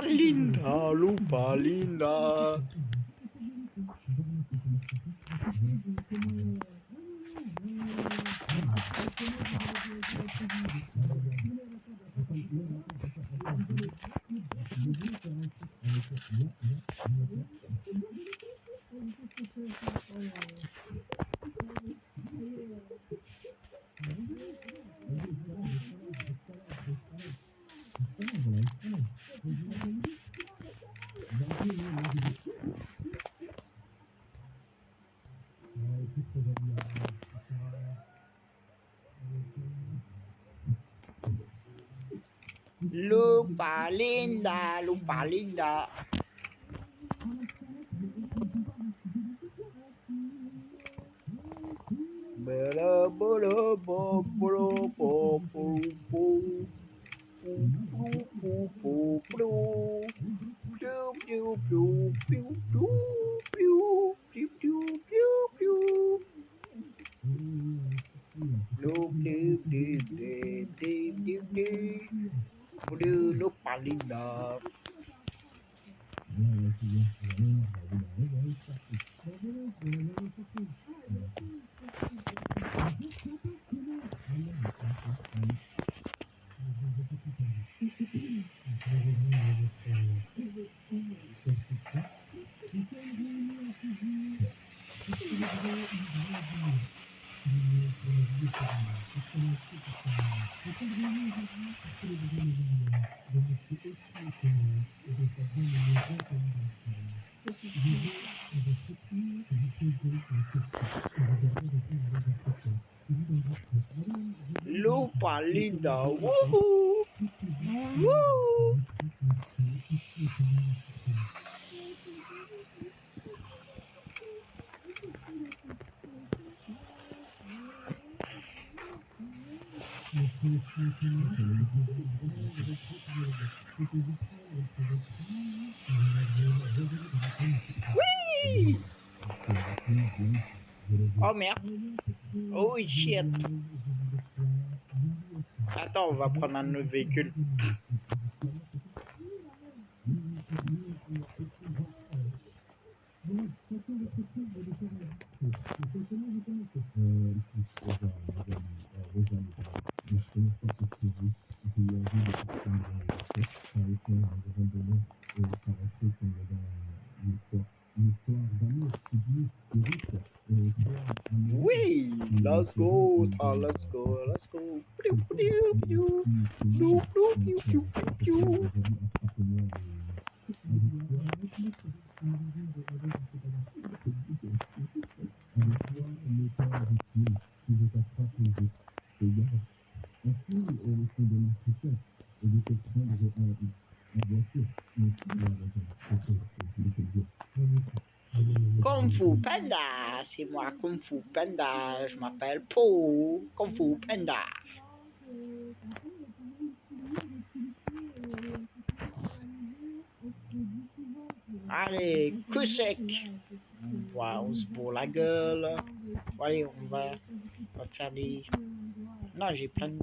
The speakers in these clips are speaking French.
linda, lupa linda. Lupa linda, lupa linda. Bada bada bo bo bo bo bo. Lupa linda. Lupa linda, woohoo! Woo! Oui! Oh merde! Oh shit! Attends, on va prendre un autre véhicule. Oui, let's go, let's go, let's go. Kung Fu Panda, c'est moi Kung Fu Panda, je m'appelle Po, Kung Fu Panda. Allez, coup sec. On se bourre la gueule. Allez, on va faire des... Non, j'ai plein de...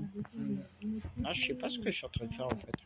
Non, je sais pas ce que je suis en train de faire en fait.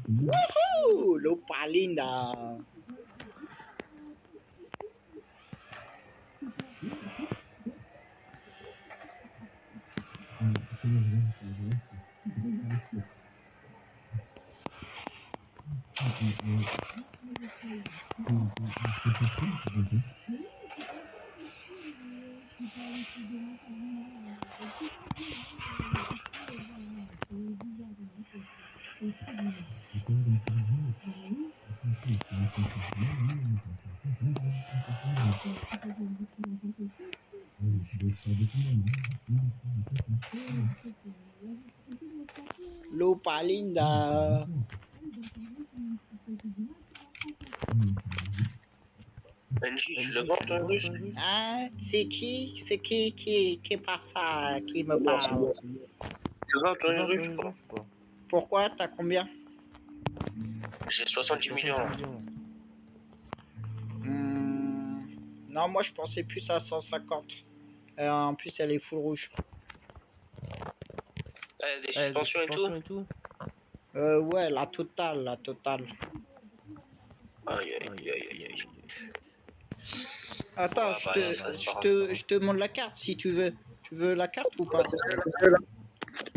Woohoo! Lupa linda. Lupa linda. Benji, tu le vends ton russe? Hein? C'est qui par ça, qui me parle? Tu le vends ton russe, quoi? Pourquoi? T'as combien? J'ai 70 millions là. Non, moi je pensais plus à 150. En plus, elle est full rouge. Des suspensions et tout? Ouais, la totale, la totale. Aïe, aïe, aïe, aïe, aïe. Attends, je te montre la carte si tu veux. Tu veux la carte ou pas?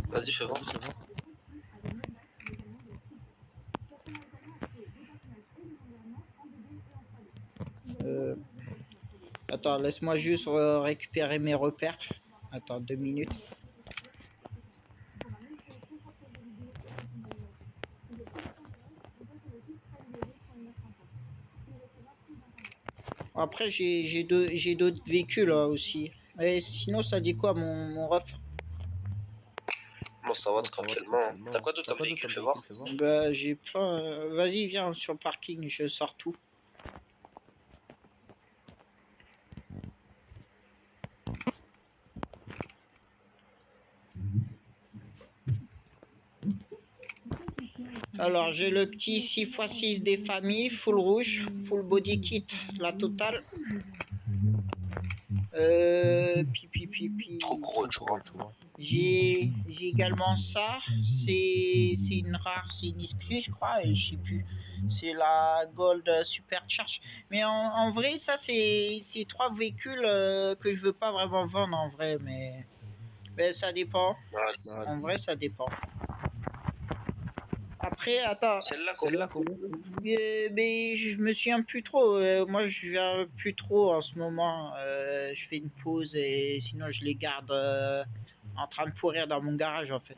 Vas-y, fais voir. Attends, laisse-moi juste récupérer mes repères. Attends, 2 minutes. Après, j'ai d'autres véhicules là, aussi. Et sinon, ça dit quoi mon ref? Bon, ça va tranquillement. T'as quoi d'autre comme véhicule? Fais voir. Bah, j'ai plein. Vas-y, viens sur le parking, je sors tout. Alors, j'ai le petit 6x6 des familles, full rouge, full body kit, la totale. Trop gros, tu vois. J'ai également ça, c'est une rare, c'est une exclue, je crois, je sais plus. C'est la Gold Supercharge. Mais en vrai, ça, c'est 3 véhicules que je veux pas vraiment vendre en vrai, mais ça dépend. En vrai, ça dépend. Après, attends. Celle-là, combien? Mais je me souviens plus trop. Moi, je viens plus trop en ce moment. Je fais une pause et sinon, je les garde en train de pourrir dans mon garage en fait.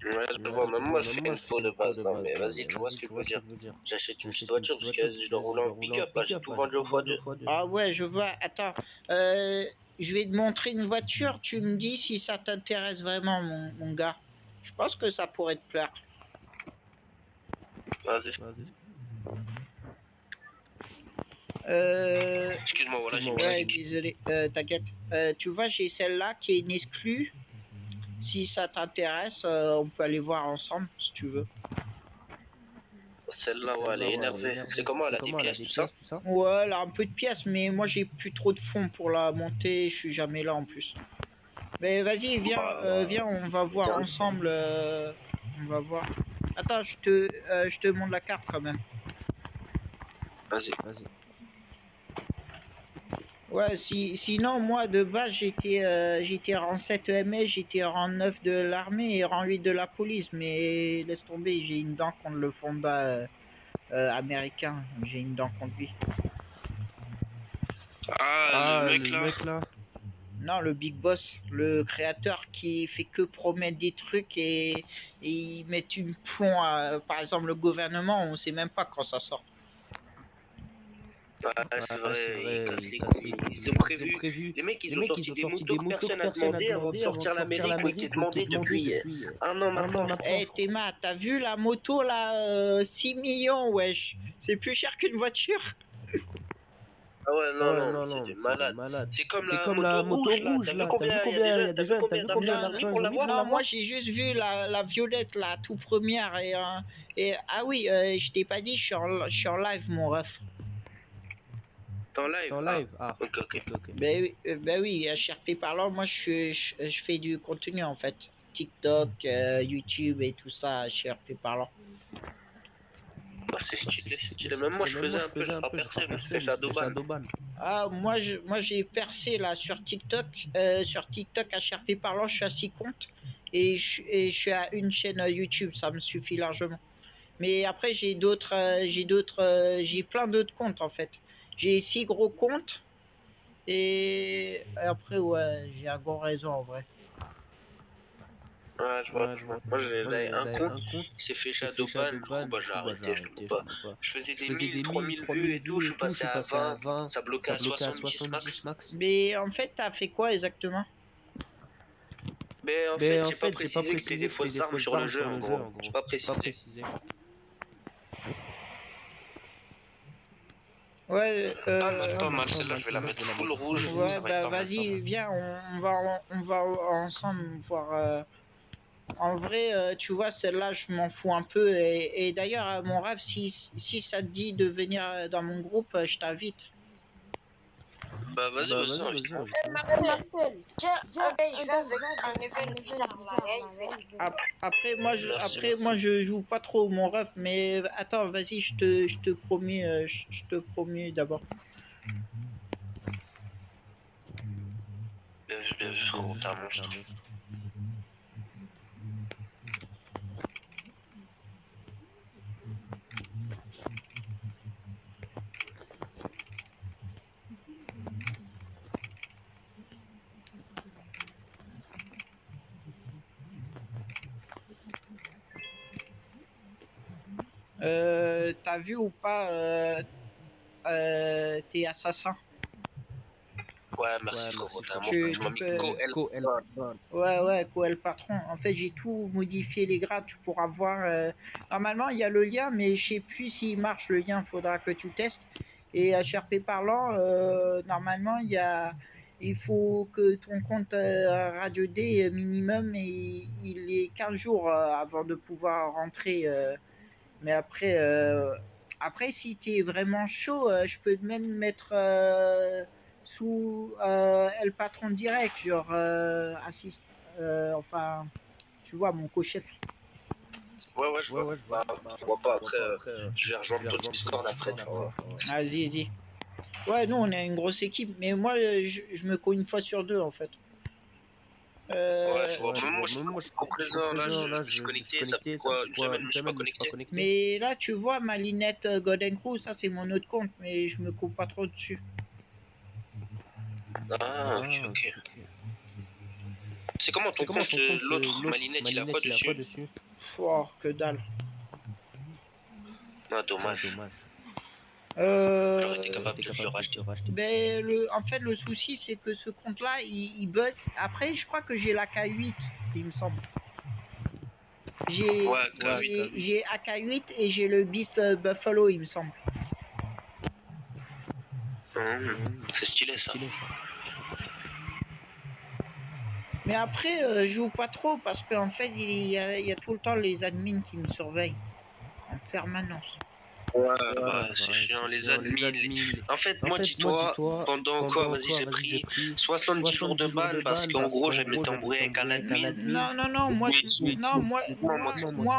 Ouais, je vois, même moi, je fais une faux de base. Non, mais vas-y, tu vois ce que je veux dire. J'achète une petite voiture parce que je dois rouler en pick-up. Là, j'ai tout vendu au x2. Ah ouais, je vois. Attends. Je vais te montrer une voiture. Tu me dis si ça t'intéresse vraiment, mon gars. Je pense que ça pourrait te plaire. Vas-y. Excuse-moi, voilà, j'ai mis Ouais, désolé, t'inquiète. Tu vois, j'ai celle-là qui est une exclue. Si ça t'intéresse, on peut aller voir ensemble si tu veux. Celle-là, ouais, elle est énervée. C'est comment? Elle a des pièces, tout ça? Ouais, elle a un peu de pièces, mais moi j'ai plus trop de fonds pour la monter. Je suis jamais là en plus. Mais vas-y, viens, viens, on va voir ensemble. On va voir. Attends, je te montre la carte quand même. Vas-y. Ouais, sinon, moi, de base, j'étais rang 7 EMS, j'étais rang 9 de l'armée et rang 8 de la police. Mais laisse tomber, j'ai une dent contre le Fonda américain. J'ai une dent contre lui. Ah, le mec là. Non, le Big Boss, le créateur qui fait que promettre des trucs et ils mettent une plomb à, par exemple, le gouvernement, on sait même pas quand ça sort. Ouais, c'est vrai, ils cassent les couilles. Ils ont prévu. Les mecs, ils ont sorti des motos que personne n'a demandé avant de sortir l'Amérique, qui était demandé depuis un an maintenant. Eh, Théma, t'as vu la moto là 6 millions, wesh. C'est plus cher qu'une voiture. Ah ouais, non, c'est des malades. C'est comme la moto rouge là. T'as vu combien il y a des jeunes t'as vu combien d'argent pour l'avoir? Non, moi j'ai juste vu la violette, la tout première. Ah oui, je t'ai pas dit, je suis en live, mon ref. T'es en live? Ah, ok. Ben oui, HRP parlant, moi je fais du contenu en fait. TikTok, YouTube et tout ça, HRP parlant. Ah, c'est stylé. Même moi, je faisais un peu, j'ai pas percé, mais c'était Shadowban. Ah, moi j'ai percé là sur TikTok. Sur TikTok, HRP parlant, je suis à 6 comptes. Et je suis à une chaîne YouTube, ça me suffit largement. Mais après, j'ai plein d'autres comptes en fait. J'ai 6 gros comptes. Et après, ouais, j'ai un gros réseau en vrai. Ouais, je vois. Moi, j'avais un compte, il s'est fait Shadowban, du coup, bah, j'ai arrêté, je peux pas. Je faisais des 1000, 3000 vues et tout, je suis passé à 20, ça bloquait à 70 max. Mais en fait, t'as fait quoi exactement? Mais en fait, j'ai pas précisé que c'était des fausses armes sur le jeu, en gros. J'ai pas précisé. Ouais, Pas mal, celle-là, je vais la mettre full rouge, ouais, ça va être bah pas mal. vas-y, viens, on va ensemble voir. En vrai, tu vois, celle-là, je m'en fous un peu. Et d'ailleurs, mon rêve, si ça te dit de venir dans mon groupe, je t'invite. Bah, vas-y, invite. Marcel, tiens, un gars, je vais avec un event bizarre là, Merci. Après, moi, je joue pas trop mon rêve, mais attends, vas-y, je te promets, je te promets d'abord. Bien vu, frérot, t'es un monstre. T'as vu ou pas tes assassins? Ouais, merci, frérot, t'es un monstre. Tu Je m'en mis peux... Coel. Ouais, Coel Patron. En fait, j'ai tout modifié les grades. Tu pourras voir. Normalement, il y a le lien, mais je sais plus s'il marche le lien. Faudra que tu testes. Et HRP parlant, normalement, il faut que ton compte Radio D minimum, il est 15 jours avant de pouvoir rentrer. Mais après, si tu es vraiment chaud, je peux même mettre sous El Patron direct, genre assist, enfin, tu vois, mon co-chef. Ouais, je vois. Bah, pourquoi pas, après, je vais rejoindre ton Discord après, tu vois. Vas-y. Ouais, nous, on est une grosse équipe, mais moi, je me cogne une fois sur deux, en fait. Ouais, je vois. Même moi, je suis au présent, là, je me suis connecté, ça fait quoi, une semaine, je me suis pas connecté. Mais là, tu vois, ma linette Golden Crew, ça, c'est mon autre compte, mais je me coupe pas trop dessus. Ah, ok. C'est comment ton compte, l'autre, Malinette, il a quoi dessus? Oh, que dalle. Ah, dommage. J'aurais J'aurais été capable de le racheter. Ben, en fait, le souci, c'est que ce compte-là, il bug. Après, je crois que j'ai l'AK8, il me semble. J'ai AK8 et j'ai le Beast Buffalo, il me semble. C'est stylé, ça. Mais après, je joue pas trop parce qu'en fait, il y a tout le temps les admins qui me surveillent en permanence. Ouais, bah, c'est chiant, les admins. En fait, moi, dis-toi, pendant quoi, vas-y, j'ai pris 70 jours de ban parce qu'en gros, je m'étais embrouillé avec un admin. Non, moi,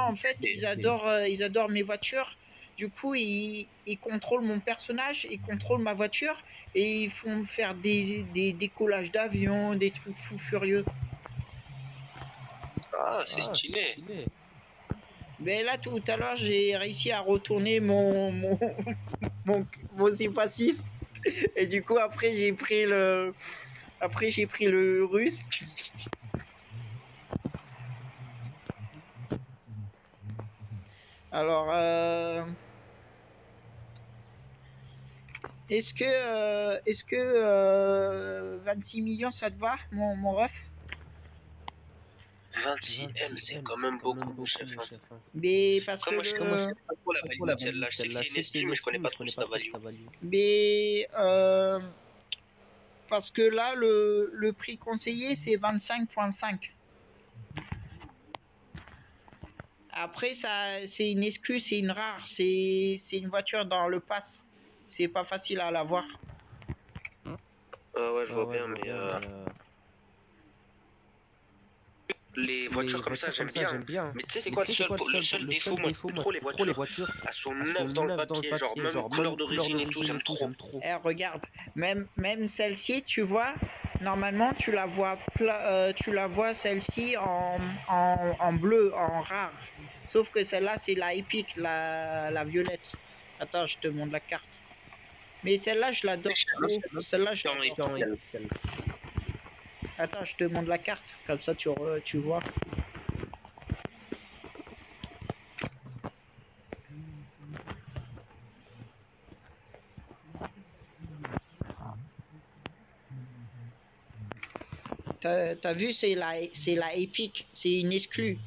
en fait, ils adorent mes voitures. Du coup, ils contrôlent mon personnage, ils contrôlent ma voiture et ils font me faire des décollages d'avion, des trucs fous furieux. Ah, c'est stylé. Mais là, tout à l'heure, j'ai réussi à retourner mon C6. Et du coup, après, j'ai pris le russe. Alors, est-ce que 26 millions, ça te va, mon ref? 26 M, c'est quand même beaucoup, mon chef. Mais parce Après, que moi, je sais pas trop la value de celle-là. Je sais que c'est une excuse, mais je connais pas trop sa value. Mais parce que là, le prix conseillé, c'est 25,5. Après, ça, c'est une excuse, c'est une rare, c'est une voiture dans le pass. C'est pas facile à l'avoir. Ouais, je vois bien, mais les voitures comme ça, j'aime bien. Mais tu sais, c'est quoi le seul défaut? Moi, j'aime trop les voitures. Elles sont neuves dans le papier, genre même couleur d'origine et tout, j'aime trop. Eh, regarde, même celle-ci, tu vois, normalement, tu la vois celle-ci en bleu, en rare. Sauf que celle-là, c'est la épique, la violette. Attends, je te montre la carte. Mais celle-là, je l'adore trop. Celle-là, je l'adore trop. Attends, je te montre la carte, comme ça tu vois. T'as vu, c'est la Epic, c'est une exclue.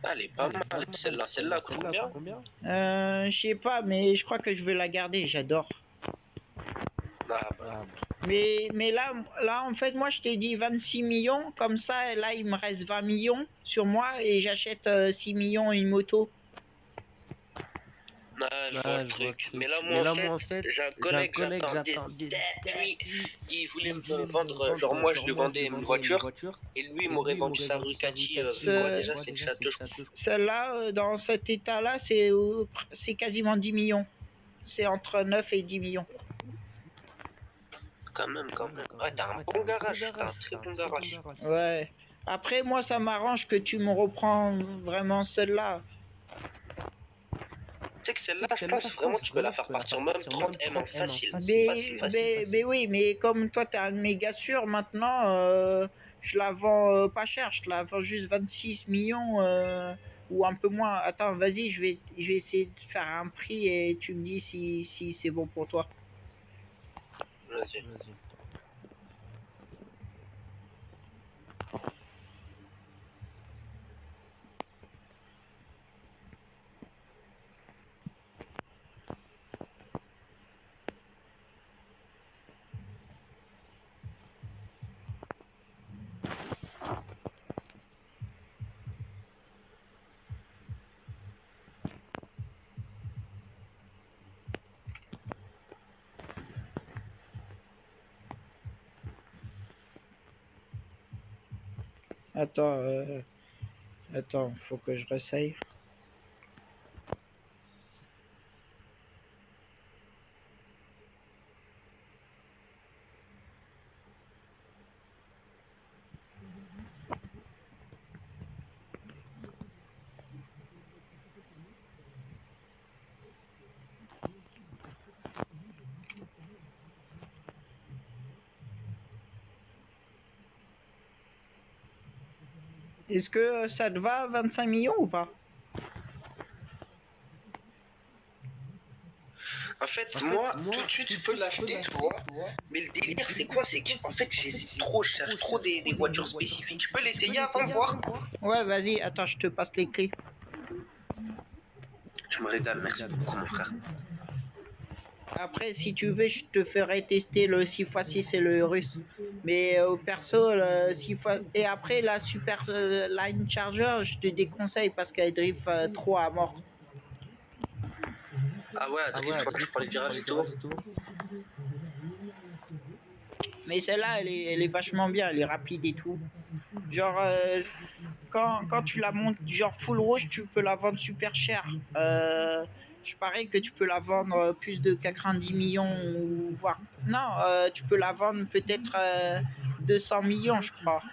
Elle est pas mal, celle-là coûte combien? Je sais pas, mais je crois que je vais la garder, j'adore. Ah, bah. Mais là, en fait, moi, je t'ai dit 26 millions, comme ça, là, il me reste 20 millions sur moi et j'achète 6 millions une moto. Je vois le truc. Mais là, moi, en fait, j'ai un collègue, j'attendais depuis. Il voulait me vendre. Genre, moi, je lui vendais une voiture. Et lui, il m'aurait vendu sa Ducati. C'est quoi déjà? C'est une Chateau, je crois. Celle-là, dans cet état-là, c'est quasiment 10 millions. C'est entre 9 et 10 millions. Quand même. Ouais, t'as un bon garage. T'as un très bon garage. Ouais. Après, moi, ça m'arrange que tu me reprends vraiment celle-là. Tu sais que celle-là, je pense vraiment que tu peux la faire partir même 30 M en facile. Mais oui, mais comme toi, t'es un méga sûr maintenant, je la vends pas cher. Je la vends juste 26 millions ou un peu moins. Attends, vas-y, je vais essayer de faire un prix et tu me dis si c'est bon pour toi. Vas-y. Attends, faut que je réessaye. Est-ce que ça te va 25 millions ou pas? En fait, moi, tout de suite, je peux l'acheter, tu vois. Mais le délire, c'est quoi? C'est qu'en fait, j'hésite trop, je cherche trop des voitures spécifiques. Je peux l'essayer avant de voir? Ouais, vas-y, attends, je te passe les clés. Tu me régales, merci beaucoup, mon frère. Après, si tu veux, je te ferai tester le 6x6 et le russe. Mais au perso, le 6x... Et après, la Super Line Charger, je te déconseille parce qu'elle drift trop à mort. Ah ouais, je prends les virages et tout. Mais celle-là, elle est vachement bien, elle est rapide et tout. Genre, quand tu la montes genre full rouge, tu peux la vendre super cher. Je parie que tu peux la vendre plus de 90 millions ou voire... Non, tu peux la vendre peut-être 200 millions, je crois.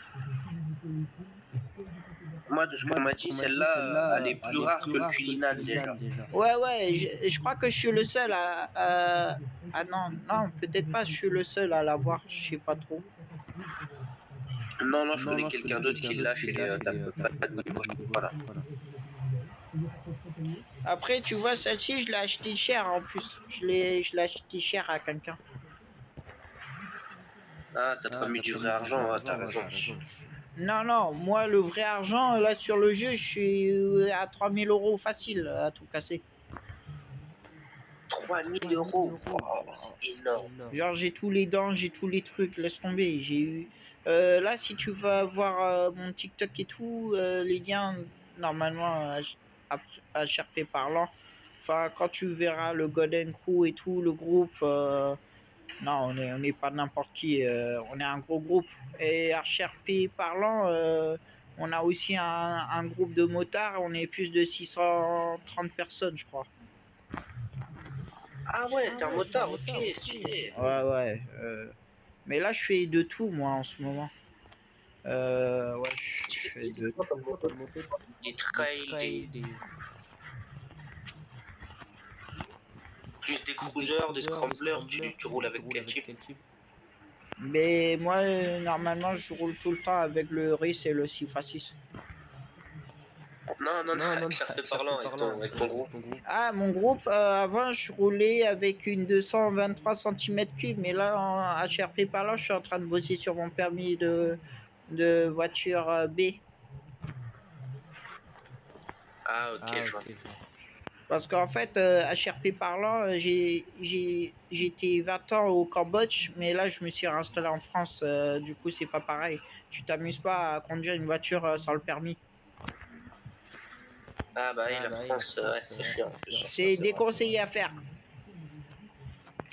Moi, de ce qu'on m'a dit, celle-là, elle est plus rare que le Cullinan déjà. Ouais, je crois que je suis le seul à... Ah non, peut-être pas, je suis le seul à l'avoir, je sais pas trop. Non, je connais quelqu'un d'autre qui l'a chez les voilà. Après, tu vois, celle-ci, je l'ai acheté cher en plus. Je l'ai acheté cher à quelqu'un. Ah, t'as pas mis du vrai argent, t'as raison. Non, moi, le vrai argent, là, sur le jeu, je suis à 3000 € facile à tout casser. 3000 €, c'est énorme. Genre, j'ai tous les dents, j'ai tous les trucs, laisse tomber. J'ai eu. Là, si tu vas voir mon TikTok et tout, les liens, normalement, à HRP parlant. Enfin, quand tu verras le Golden Crew et tout, le groupe. Non, on n'est pas n'importe qui. On est un gros groupe. Et HRP parlant, on a aussi un groupe de motards. On est plus de 630 personnes, je crois. Ah ouais, t'es un motard, ok, stylé. Ouais. Mais là, je fais de tout, moi, en ce moment. Ouais, je fais de tout. Des trails, plus des cruisers, des scramblers, tu roules avec quel type? Mais moi, normalement, je roule tout le temps avec le RIS et le 6x6. Non, cher parlant avec ton groupe. Ah, mon groupe, avant, je roulais avec une 223 cm3, mais là, en HRP parlant, je suis en train de bosser sur mon permis de voiture B. Ah, ok, je vois. Parce qu'en fait, HRP parlant, j'étais 20 ans au Cambodge, mais là, je me suis réinstallé en France. Du coup, c'est pas pareil. Tu t'amuses pas à conduire une voiture sans le permis. Ah bah oui, la France, ouais, c'est chiant. C'est déconseillé à faire.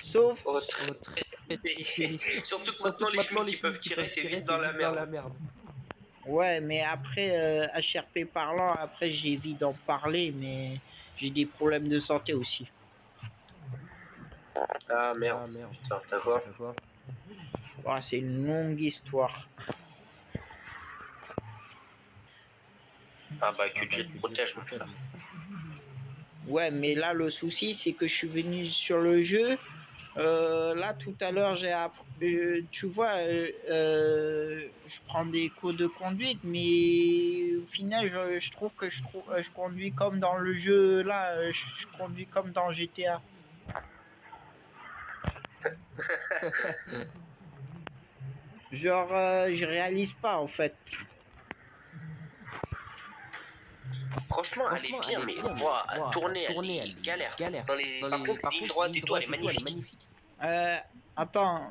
Sauf... Surtout que maintenant, les flics, ils peuvent tirer, t'es vite dans la merde. Ouais, mais après, HRP parlant, après, j'ai envie d'en parler, mais j'ai des problèmes de santé aussi. Ah merde, putain, t'as quoi? Ouais, c'est une longue histoire. Ah bah que Dieu te protège, mon frère. Ouais, mais là, le souci, c'est que je suis venu sur le jeu. Là, tout à l'heure, j'ai appris... tu vois, je prends des cours de conduite, mais au final, je trouve que je conduis comme dans le jeu. Là, je conduis comme dans GTA. Genre, je réalise pas, en fait. Franchement, elle est bien, mais tourner, elle est galère. Par contre, ligne droite et tout, elle est magnifique. Attends,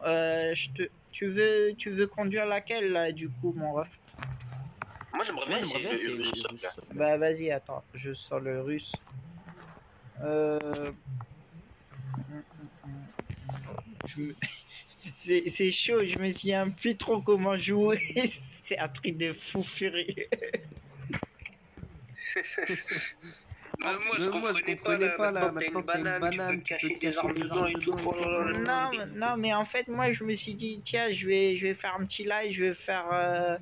tu veux conduire laquelle, là, du coup, mon ref? Moi, j'aimerais bien essayer le russe. Bah, vas-y, attends, je sors le russe. C'est chaud, je me souviens plus trop comment jouer. C'est un truc de fou furieux. Moi, je comprenais pas là, maintenant que t'as une banane, tu peux cacher des armes dedans et tout. Non, mais en fait, moi, je me suis dit, tiens, je vais faire un petit live, je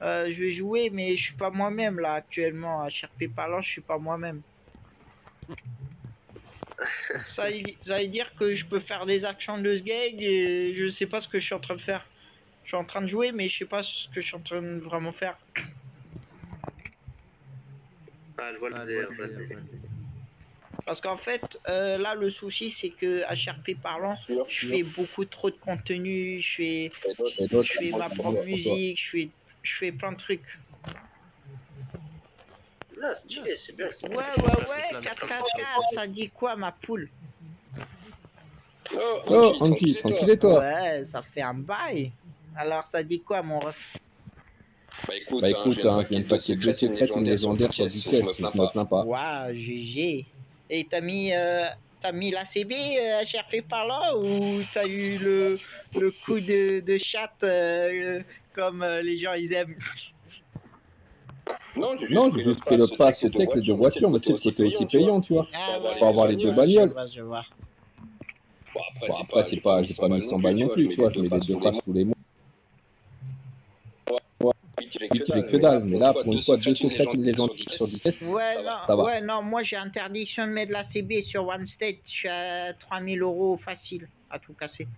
vais jouer, mais je suis pas moi-même là actuellement. À HRP parlant, je suis pas moi-même. Ça veut dire que je peux faire des actions de ce gag et je sais pas ce que je suis en train de faire. Je suis en train de jouer, mais je sais pas ce que je suis en train de vraiment faire. Ah, je vois le délire. Parce qu'en fait, là, le souci, c'est que HRP parlant, je fais beaucoup trop de contenu, je fais ma propre musique, je fais plein de trucs. Ah, stylé, c'est bien. Ouais, 4-4-4, ça dit quoi, ma poule? Oh, Anki, tranquille toi. Ouais, ça fait un bail. Alors, ça dit quoi, mon ref? Bah écoute, je viens de passer 2 secrètes, une légendaire sur du caisse, je me plains pas. Waouh, GG. Et t'as mis la CB HRP parlant ou t'as eu le coup de chat comme les gens ils aiment? Non, j'ai juste pris le pass check de voiture, mais tu sais, le côté aussi payant, tu vois. Pour avoir les deux bagnoles. Je vois. Bon, après, j'ai pas mis 100 balles non plus, tu vois, je mets les deux passes tous les mois. Oui, tu fais que dalle, mais là, pour une fois, 2 secrètes, une légendaire sur du caisse, ça va. Ouais, non, moi j'ai interdiction de mettre la CB sur One State, je suis à 3000 € facile, à tout casser.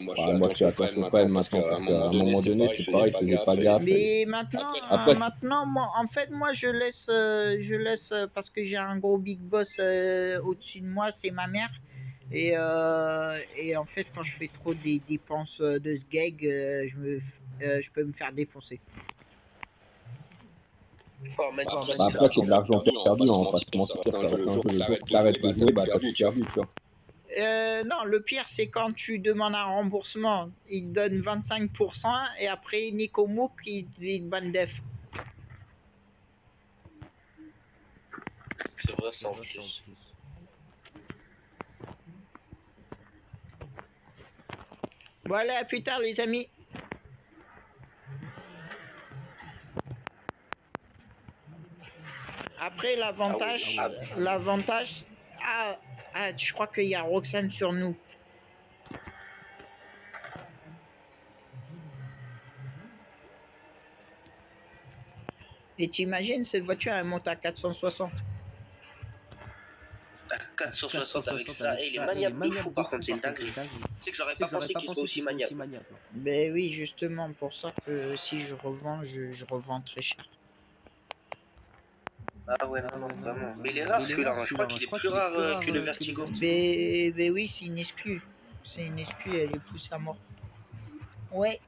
Moi, je fais attention quand même maintenant, parce qu'à un moment donné, c'est pareil, je faisais pas gaffe. Mais maintenant, moi, je laisse parce que j'ai un gros big boss au-dessus de moi, c'est ma mère. Et en fait, quand je fais trop des dépenses de ce gag, je peux me faire défoncer. Après, c'est de l'argent perdu, on va pas se mentir, certains jeux, le jour que t'arrêtes de jouer, bah t'as tout perdu, tu vois. Non, le pire, c'est quand tu demandes un remboursement, ils te donnent 25% et après, Nico Mouk, il te banne def. C'est vrai, ça en plus. Voilà, à plus tard, les amis. Après, l'avantage, je crois qu'il y a Roxane sur nous. Et t'imagines, cette voiture, elle monte à 460. À 460 avec ça, et il est maniable de fou, par contre, c'est une dinguerie. Tu sais que j'aurais pas pensé qu'il soit aussi maniable. Ben oui, justement, pour ça que si je revends, je revends très cher. Ah ouais, non, non, vraiment. Mais il est rare celui-là, hein. Je crois qu'il est plus rare que le Vertigo. Mais oui, c'est une excuse. C'est une excuse, elle est poussée à mort. Ouais.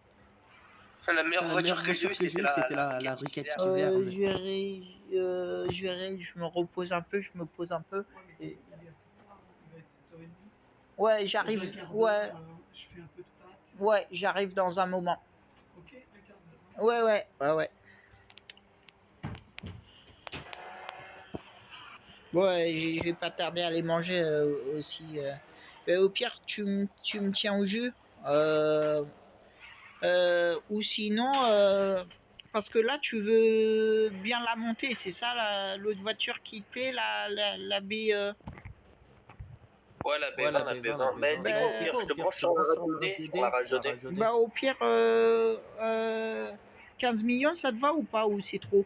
La meilleure voiture que j'ai eue, c'était la Rucati Rucati verte. Je verrai, je me repose un peu, je me pose un peu. Et... Ouais, j'arrive. Ouais. Je fais un peu de pâte. Ouais, j'arrive dans un moment. Ok, un quart d'heure. Ouais. Ouais, je vais pas tarder à aller manger aussi. Au pire, tu me tiens au jus. Ou sinon, parce que là, tu veux bien la monter, c'est ça l'autre voiture qui te plaît, la B. Ouais, la B20, la B20. Mais dis quoi, au pire, je te branche sur la rajouter, sur la rajouter. Bah, au pire, 15 millions, ça te va ou pas, ou c'est trop?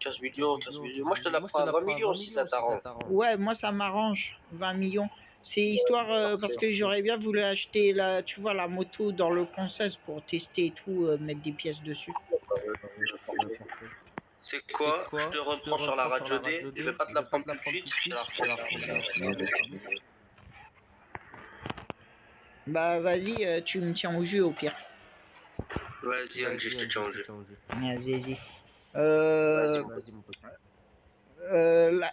15 millions. Moi, je te la prends à 20 millions si ça t'arrange. Ouais, moi, ça m'arrange, 20 millions. C'est histoire, parce que j'aurais bien voulu acheter, tu vois, la moto dans le Conseil pour tester et tout, mettre des pièces dessus. C'est quoi? Je te reprends sur la radio D. Je vais pas te la prendre tout de suite. Je te la reprends. Bah, vas-y, tu me tiens au jus, au pire. Vas-y, Angie, je te tiens au jeu. Vas-y. Vas-y, mon pote.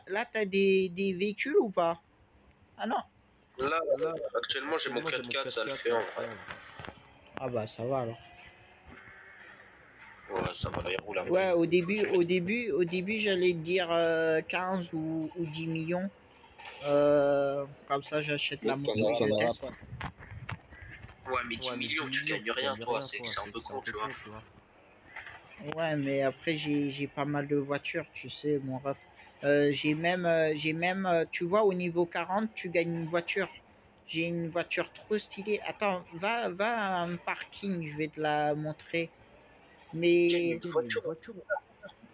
Là t'as des véhicules ou pas? Ah non. Là, actuellement, j'ai mon 4x4, ça le fait en vrai. Ah bah ça va alors. Ouais, ça va, il roule un peu. Ouais, au début, j'allais te dire 15 ou 10 millions. Comme ça, j'achète la moto. Ouais, mais 10 millions, tu gagnes rien, toi. C'est un peu con, tu vois. Ouais, mais après, j'ai pas mal de voitures, tu sais, mon ref. J'ai même, tu vois, au niveau 40, tu gagnes une voiture. J'ai une voiture trop stylée. Attends, va à un parking, je vais te la montrer. Mais. Une voiture.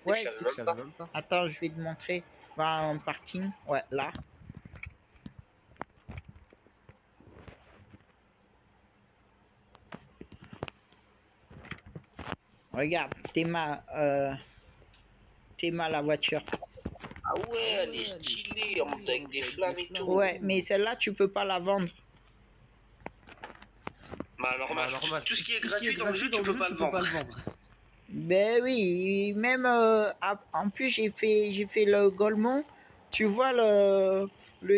Ouais, je savais même pas. Attends, je vais te montrer. Va à un parking. Ouais, là. Regarde, Théma la voiture. Ah ouais, elle est stylée, en mode avec des flammes et tout. Ouais, mais celle-là, tu peux pas la vendre. Bah normal, tout ce qui est gratuit dans le jeu, tu peux pas le vendre. Ben oui, même en plus j'ai fait le Golemont. Tu vois le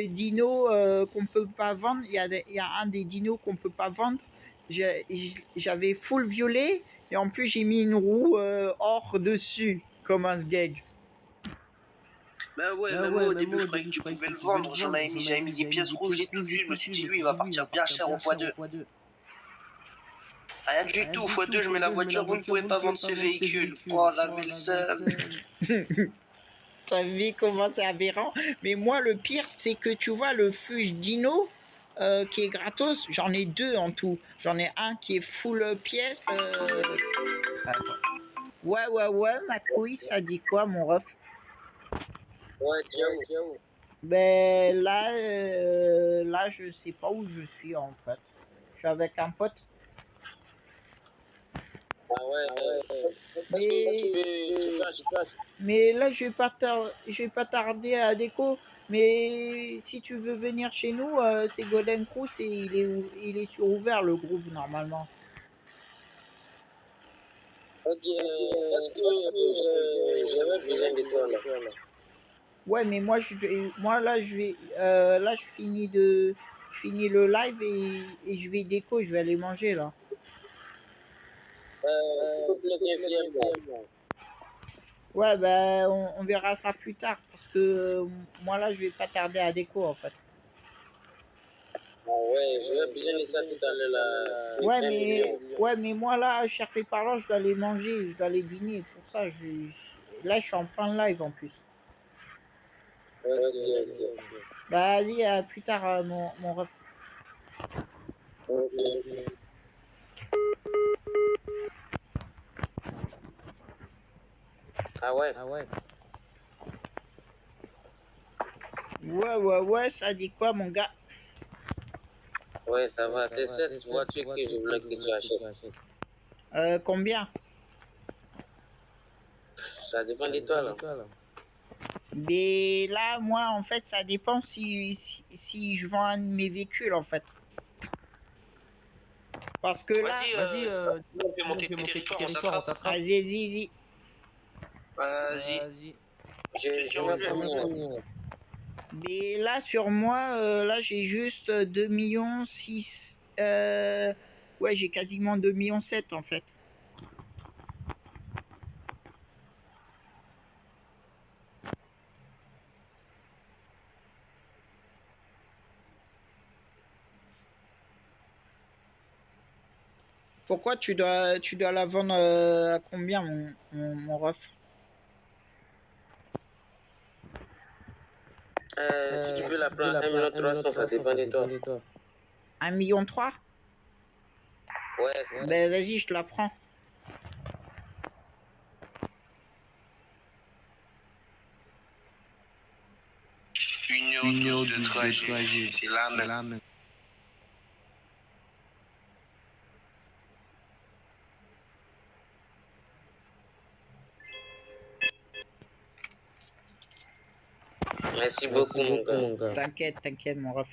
dino qu'on peut pas vendre. Il y a un des dinos qu'on peut pas vendre. J'avais full violet et en plus j'ai mis une roue or dessus comme un sgeg. Bah ouais, même moi au début je croyais que tu pouvais le vendre. J'avais mis des pièces rouges et tout dessus. Je me suis dit lui il va partir bien cher au x2. Rien du tout, x2 je mets la voiture, vous ne pouvez pas vendre ce véhicule. Oh, j'avais le seum. T'as vu comment c'est aberrant. Mais moi le pire c'est que tu vois le Fuge Dino qui est gratos, j'en ai deux en tout. J'en ai un qui est full pièce. Attends. Ouais, ma couille, ça dit quoi mon ref? Ouais, tiens où? Ben là je sais pas où je suis en fait. Je suis avec un pote. Ah ouais. Mais là je vais pas tarder à déco. Mais si tu veux venir chez nous, c'est Golden Cruise et il est sur ouvert le groupe normalement. Ok, parce que j'avais besoin de toi là. Ouais, mais moi là je finis le live et je vais déco, je vais aller manger là. Ouais, ben on verra ça plus tard parce que moi là je vais pas tarder à déco en fait. Ouais, je vais besoin de ça tout à l'heure là. Ouais, mais moi là, cher parlant, je dois aller manger, je dois aller dîner. Pour ça, là je suis en plein live en plus. Ok. Bah vas-y, à plus tard mon ref. Ok. Ah ouais. Ouais, ça dit quoi mon gars? Ouais, ça va, c'est cette voiture que je voulais que tu achètes. Combien? Ça dépend de toi, là. Mais là, moi, en fait, ça dépend si je vends un de mes véhicules, en fait. Parce que là... Vas-y, on peut monter tes territoires, on s'attrape. Vas-y. Vas-y. J'ai envie. Mais là, sur moi, là, j'ai juste 2,6 millions. Ouais, j'ai quasiment 2,7 millions en fait. Pourquoi tu dois la vendre à combien, mon ref? Si tu veux la prendre 1,3 million, ça dépend de toi. 1,3 million? Ouais. Ben vas-y, je te la prends. Une heure de trajet, c'est la même. Merci beaucoup, mon gars. T'inquiète, mon ref.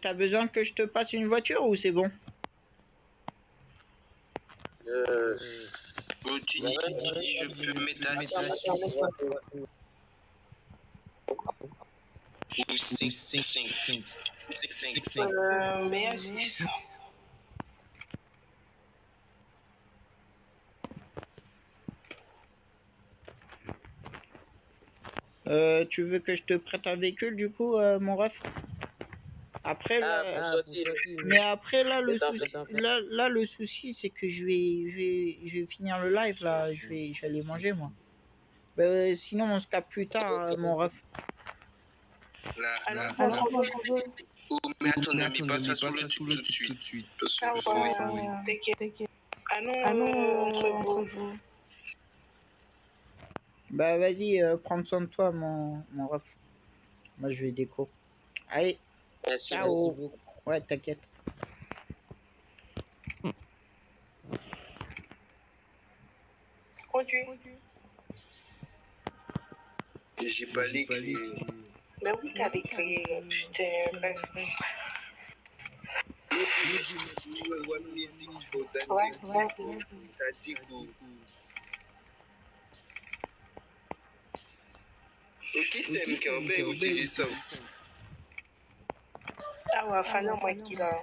T'as besoin que je te passe une voiture ou c'est bon? Tu dis, je peux mettre à 6 ou 5. Mais aussi. Tu veux que je te prête un véhicule du coup, mon ref? Après là, mais après là le souci c'est que je vais finir le live là, je vais aller manger moi. Sinon on se capte plus tard, mon ref. Là. Mais attends, ne mets pas ça sous le tout de suite. Parce que T'inquiète. Ah non, entre vous. Bah vas-y, prends soin de toi mon ref. Moi je vais déco. Allez, Merci ciao. beaucoup. Ouais, t'inquiète. Conduis. j'ai pas les clés. Mais oui, t'as les clés. Putain, bref. Ok, c'est Mkambé ou ça. Ah ouais, fallait moi qui l'a.